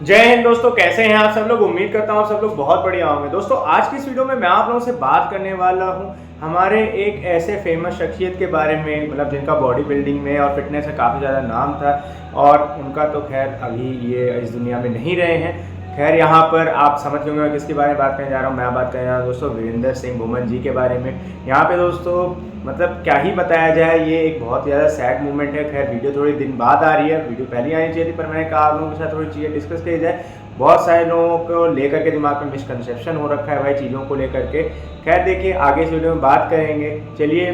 जय हिंद दोस्तों, कैसे हैं आप सब लोग। उम्मीद करता हूँ आप सब लोग बहुत बढ़िया होंगे। दोस्तों आज की इस वीडियो में मैं आप लोगों से बात करने वाला हूँ हमारे एक ऐसे फेमस शख्सियत के बारे में, मतलब जिनका बॉडी बिल्डिंग में और फिटनेस में काफ़ी ज़्यादा नाम था और उनका तो खैर अभी ये इस दुनिया में नहीं रहे हैं। खैर यहाँ पर आप समझ गए मैं किसके बारे में बात करने जा रहा हूँ। मैं बात करने जा रहा हूँ दोस्तों वीरेंद्र सिंह भूमन जी के बारे में। यहाँ पे दोस्तों मतलब क्या ही बताया जाए, ये एक बहुत ज़्यादा सैड मोमेंट है। खैर वीडियो थोड़ी दिन बाद आ रही है, वीडियो पहले आनी चाहिए थी, पर मैंने कहा आप लोगों के साथ थोड़ी चीज़ें डिस्कस की जाए। बहुत सारे लोगों को लेकर के दिमाग में मिसकंसेप्शन हो रखा है भाई चीज़ों को लेकर के। खैर देखिए आगे इस वीडियो में बात करेंगे। चलिए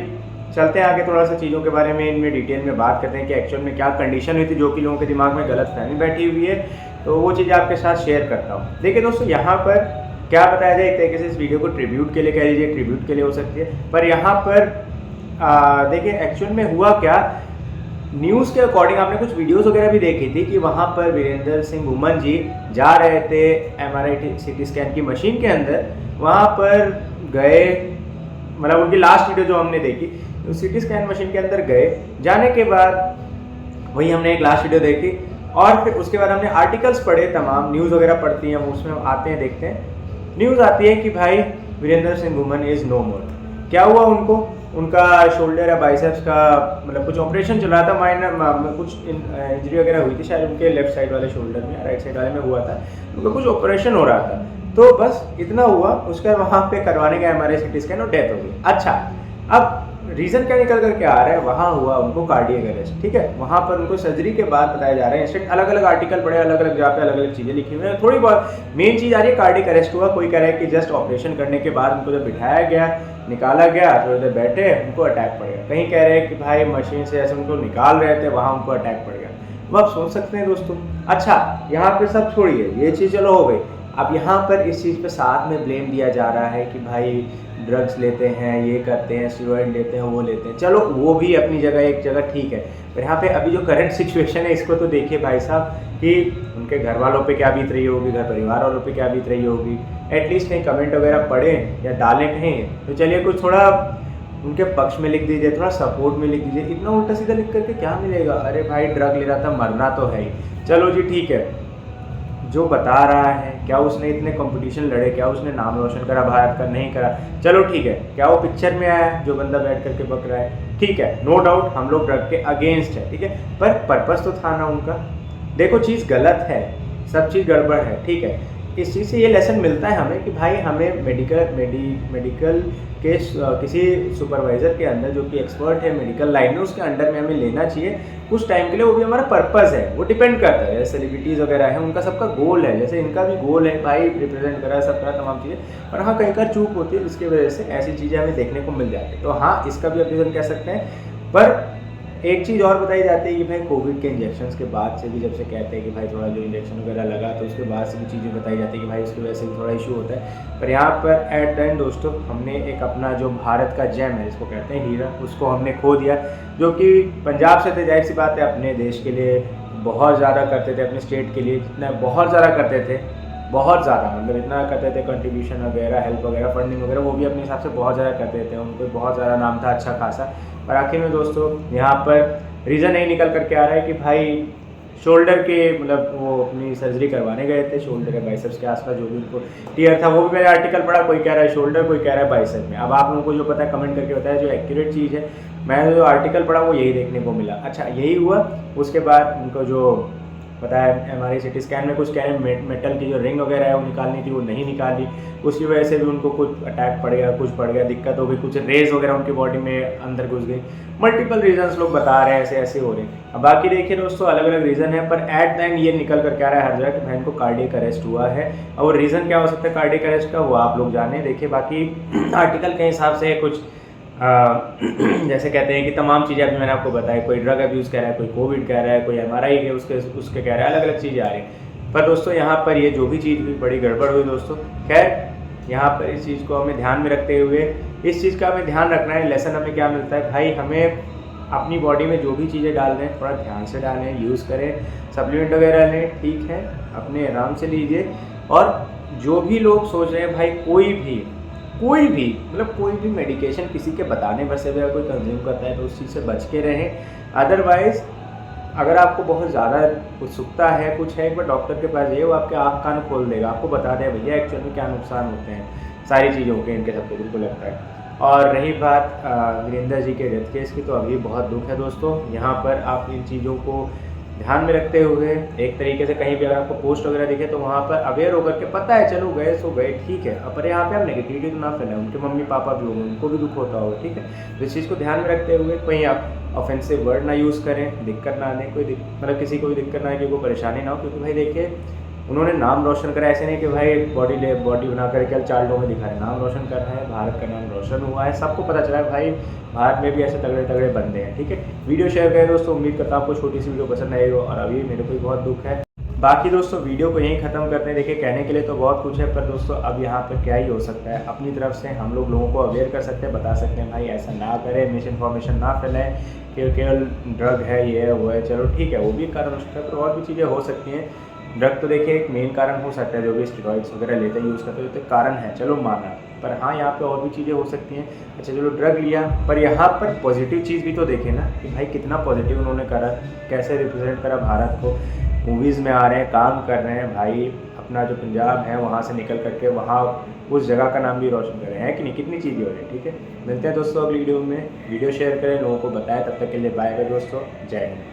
चलते हैं आगे, थोड़ा सा चीज़ों के बारे में इनमें डिटेल में बात करते हैं कि एक्चुअल में क्या कंडीशन हुई थी जो कि लोगों के दिमाग में गलत फहमी बैठी हुई है। तो वो चीज़ आपके साथ शेयर करता हूँ। देखिए दोस्तों यहाँ पर क्या बताया जाए, एक तरीके से इस वीडियो को ट्रिब्यूट के लिए कह लीजिए, ट्रिब्यूट के लिए हो सकती है। पर यहाँ पर देखिए एक्चुअल में हुआ क्या, न्यूज़ के अकॉर्डिंग आपने कुछ वीडियोस वगैरह भी देखी थी कि वहाँ पर वीरेंद्र सिंह भूमन जी जा रहे थे एमआरआई सीटी स्कैन की मशीन के अंदर। वहाँ पर गए, मतलब उनकी लास्ट वीडियो जो हमने देखी, तो सीटी स्कैन मशीन के अंदर गए। जाने के बाद वही हमने एक लास्ट वीडियो देखी और फिर उसके बाद हमने आर्टिकल्स पढ़े, तमाम न्यूज़ वगैरह पढ़ती हैं, उसमें हम आते हैं देखते हैं न्यूज़ आती है कि भाई वीरेंद्र सिंह भूमन इज़ नो मोर। क्या हुआ उनको, उनका शोल्डर या बाइसेप्स का मतलब कुछ ऑपरेशन चल रहा था, माइनर कुछ इंजरी वगैरह हुई थी शायद उनके लेफ्ट साइड वाले शोल्डर में, राइट साइड वाले में हुआ था, उनका कुछ ऑपरेशन हो रहा था। तो बस इतना हुआ, उसके बाद वहाँ पे करवाने गया एमआरआई सीटी स्कैन और डेथ हो गई। अच्छा, अब रीजन क्या निकल करके आ रहा है, वहाँ हुआ उनको कार्डियक अरेस्ट। ठीक है, वहाँ पर उनको सर्जरी के बाद बताया जा रहा है, इंस्टेंट अलग अलग आर्टिकल पढ़े, अलग अलग जगह पे अलग अलग चीज़ें लिखी हुई हैं। थोड़ी बहुत मेन चीज़ आ रही है कार्डियक अरेस्ट हुआ। कोई कह रहा है कि जस्ट ऑपरेशन करने के बाद उनको जब बिठाया गया, निकाला गया, थोड़ी देर बैठे, उनको अटैक पड़ गया। कहीं कह रहे हैं कि भाई मशीन से ऐसे उनको निकाल रहे थे, वहाँ उनको अटैक पड़ गया। वो आप सोच सकते हैं दोस्तों। अच्छा यहाँ पे सब छोड़िए, ये चीज़ चलो हो गई। अब यहाँ पर इस चीज़ पे साथ में ब्लेम दिया जा रहा है कि भाई ड्रग्स लेते हैं, ये करते हैं, स्टेरॉइड लेते हैं, वो लेते हैं। चलो वो भी अपनी जगह एक जगह ठीक है, पर यहाँ पे अभी जो करंट सिचुएशन है इसको तो देखिए भाई साहब कि उनके घर वालों पे क्या बीत रही होगी, घर परिवार वालों पे क्या बीत रही होगी। एटलीस्ट कहीं कमेंट वगैरह पढ़ें या डालें कहीं, तो चलिए कुछ थोड़ा उनके पक्ष में लिख दीजिए, थोड़ा सपोर्ट में लिख दीजिए। इतना उल्टा सीधा लिख करके क्या मिलेगा। अरे भाई ड्रग ले रहा था, मरना तो है ही। चलो जी ठीक है, जो बता रहा है क्या उसने इतने कंपटीशन लड़े, क्या उसने नाम रोशन करा भारत का, नहीं करा, चलो ठीक है। क्या वो पिक्चर में आया जो बंदा बैठ करके बक रहा है, ठीक है, नो डाउट हम लोग ड्रग के अगेंस्ट है, ठीक है, पर पर्पस तो था ना उनका। देखो चीज़ गलत है, सब चीज़ गड़बड़ है, ठीक है। इस चीज़ से ये लेसन मिलता है हमें कि भाई हमें मेडिकल के किसी सुपरवाइज़र के अंदर जो कि एक्सपर्ट है मेडिकल लाइन में, उसके अंडर में हमें लेना चाहिए कुछ टाइम के लिए। वो भी हमारा पर्पस है, वो डिपेंड करता है। जैसे सेलिब्रिटीज़ वगैरह है, उनका सबका गोल है, जैसे इनका भी गोल है भाई रिप्रेजेंट करा, सब करा, तमाम चीज़ें। पर हाँ कहीं का चूक होती है, जिसकी वजह से ऐसी चीज़ें हमें देखने को मिल जाती है। तो हाँ इसका भी रीज़न कह सकते हैं। पर एक चीज़ और बताई जाती है कि भाई कोविड के इंजेक्शंस के बाद से भी, जब से कहते हैं कि भाई थोड़ा जो इंजेक्शन वगैरह लगा, तो उसके बाद से भी चीज़ें बताई जाती है कि भाई उसकी वजह से भी थोड़ा इशू होता है। पर यहाँ पर एट द एंड दोस्तों हमने एक अपना जो भारत का जेम है, जिसको कहते हैं हीरा, उसको हमने खो दिया। जो कि पंजाब से थे, जाहिर सी बात है अपने देश के लिए बहुत ज़्यादा करते थे, अपने स्टेट के लिए जितना बहुत ज़्यादा करते थे, बहुत ज़्यादा मतलब इतना करते थे, कंट्रीब्यूशन वगैरह, हेल्प वगैरह, फंडिंग वगैरह, वो भी अपने हिसाब से बहुत ज़्यादा करते थे, उनको बहुत ज़्यादा नाम था अच्छा खासा। पर आखिर में दोस्तों यहाँ पर रीज़न यही निकल करके आ रहा है कि भाई शोल्डर के मतलब वो अपनी सर्जरी करवाने गए थे, शोल्डर या बाइसेप्स के आसपास जो भी उनको टीयर था, वो भी मैंने आर्टिकल पढ़ा, कोई कह रहा है शोल्डर, कोई कह रहा है बाइसेप में। अब आप लोगों को जो पता है कमेंट करके बताया, जो एक्यूरेट चीज़ है, मैंने जो आर्टिकल पढ़ा वो यही देखने को मिला। अच्छा यही हुआ, उसके बाद उनको जो पता है एमआरआई सीटी स्कैन में कुछ कह रहे हैं मेटल की जो रिंग वगैरह है वो निकालनी थी, वो नहीं निकाली, उसकी वजह से भी उनको कुछ अटैक पड़ गया, कुछ पड़ गया, दिक्कत हो गई, कुछ रेज वगैरह उनकी बॉडी में अंदर घुस गई। मल्टीपल रीजंस लोग बता रहे हैं, ऐसे ऐसे हो रहे हैं। अब बाकी देखिए दोस्तों अलग अलग रीज़न है, पर एट द एंड ये निकल कर क्या रहा है हर जगह कि भाई इनको कार्डियक अरेस्ट हुआ है। और वो रीज़न क्या हो सकता है कार्डियक अरेस्ट का, वो आप लोग जाने। देखिए बाकी आर्टिकल के हिसाब से कुछ जैसे कहते हैं कि तमाम चीज़ें अभी मैंने आपको बताई, कोई ड्रग अब्यूज़ कह रहा है, कोई कोविड कह रहा है, कोई एमआरआई के उसके कह रहा है, अलग अलग चीज़ें आ रही हैं। पर दोस्तों यहाँ पर ये जो भी चीज़ हुई बड़ी गड़बड़ हुई दोस्तों। खैर यहाँ पर इस चीज़ को हमें ध्यान में रखते हुए, इस चीज़ का हमें ध्यान रखना है। लेसन हमें क्या मिलता है भाई, हमें अपनी बॉडी में जो भी चीज़ें डाल रहे हैं थोड़ा ध्यान से डालें, यूज़ करें, सप्लीमेंट वगैरह लें, ठीक है, अपने आराम से लीजिए। और जो भी लोग सोच रहे हैं भाई कोई भी मतलब कोई भी मेडिकेशन किसी के बताने पर से भी अगर कोई कंज्यूम करता है तो उस चीज़ से बच के रहें। अदरवाइज़ अगर आपको बहुत ज़्यादा उत्सुकता है, कुछ है, एक बार डॉक्टर के पास जाइए, वो आपके आँख कान खोल देगा, आपको बता देगा भैया एक्चुअल में क्या नुकसान होते हैं सारी चीज़ों के, इनके सबके बिल्कुल लगता है। और रही बात वीरेंद्र जी के डेथ केस की, तो अभी बहुत दुख है दोस्तों। यहाँ पर आप इन चीज़ों को ध्यान में रखते हुए एक तरीके से कहीं भी अगर आपको पोस्ट वगैरह दिखे तो वहाँ पर अवेयर होकर के, पता है चलो गए सो गए, ठीक है, पर यहाँ पे आप नेगेटिविटी तो ना फैलाएं, उनके मम्मी पापा भी होंगे, उनको भी दुख होता होगा, ठीक है। तो इस चीज़ को ध्यान में रखते हुए कहीं आप ऑफेंसिव वर्ड ना यूज़ करें, दिक्कत ना दें, कोई मतलब किसी को भी दिक्कत ना आए, कोई परेशानी ना हो, क्योंकि भाई देखिए उन्होंने नाम रोशन करा, ऐसे नहीं कि भाई बॉडी बना करके 4 लोगों में दिखा रहे, नाम रोशन कर रहा है, भारत का नाम रोशन हुआ है, सबको पता चला है भाई भारत में भी ऐसे तगड़े तगड़े बंदे हैं, ठीक है। वीडियो शेयर करें दोस्तों, उम्मीद करता हूँ आपको छोटी सी वीडियो पसंद आएगी, और अभी मेरे को भी बहुत दुख है। बाकी दोस्तों वीडियो को यहीं ख़त्म करते हैं। देखिए कहने के लिए तो बहुत कुछ है, पर दोस्तों अब यहाँ पर क्या ही हो सकता है, अपनी तरफ से हम लोगों को अवेयर कर सकते हैं, बता सकते हैं भाई ऐसा ना करें, मिस इन्फॉर्मेशन ना फैलाएं कि केवल ड्रग है, ये है वो है, चलो ठीक है वो भी कारण हो सकता है, पर और भी चीज़ें हो सकती हैं। ड्रग तो देखिए एक मेन कारण हो सकता है, जो भी स्टेरॉइड्स वगैरह लेते हैं यूज़ करते हैं, तो कारण है, चलो माना, पर हाँ यहाँ पे और भी चीज़ें हो सकती हैं। अच्छा चलो ड्रग लिया, पर यहाँ पर पॉजिटिव चीज़ भी तो देखें ना, कि भाई कितना पॉजिटिव उन्होंने करा, कैसे रिप्रेजेंट करा भारत को, मूवीज़ में आ रहे हैं, काम कर रहे हैं भाई, अपना जो पंजाब है वहाँ से निकल करके वहाँ उस जगह का नाम भी रोशन कर रहे हैं, कि नहीं, कितनी चीज़ें हो रही हैं, ठीक है। मिलते हैं दोस्तों अगली वीडियो में, वीडियो शेयर करें, लोगों को बताएं, तब तक के लिए बाय बाय दोस्तों, जय हिंद।